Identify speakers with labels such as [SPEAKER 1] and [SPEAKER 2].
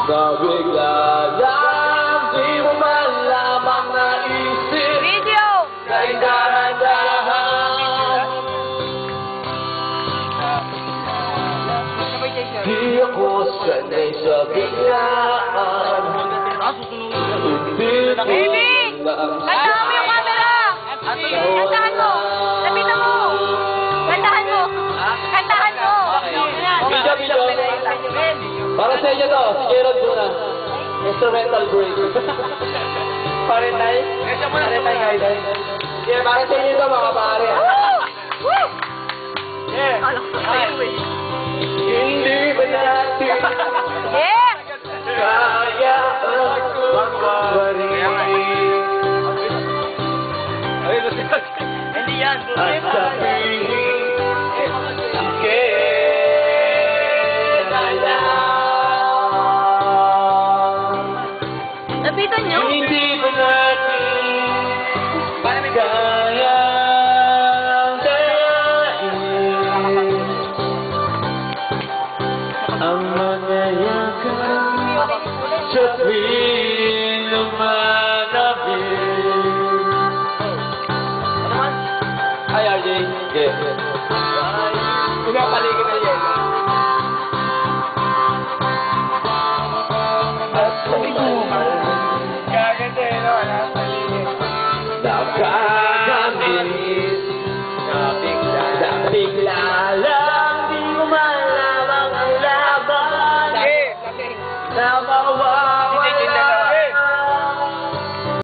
[SPEAKER 1] Nabigla lang, di mo man lamang naisip
[SPEAKER 2] Video!
[SPEAKER 1] Kay dahan-dahan Di ako sanay sa biglaan
[SPEAKER 2] Baby! Kantahan mo yung camera! Kantahan mo! Lapitan mo! Kantahan mo! Kantahan mo!
[SPEAKER 1] Video. Para sa inyo to, si Gerald muna. Instrumental break. Parentay? Parentay guys. Yeah, para sa inyo to mga pare.
[SPEAKER 2] Woo!
[SPEAKER 1] Yeah.
[SPEAKER 2] Alam ko sa'yo eh.
[SPEAKER 1] Hindi ba natin
[SPEAKER 2] Yeah!
[SPEAKER 1] kaya magwawari?
[SPEAKER 2] Hindi yan.
[SPEAKER 1] At sabihin,
[SPEAKER 2] Lapitan nyo?
[SPEAKER 1] hindi ba natin kaya dayain ang mga yakan sa tuwing lumanapit? Ay, RJ. Yeah. Pinapaligid na yan. At sa nakakamiss, nabigla lang.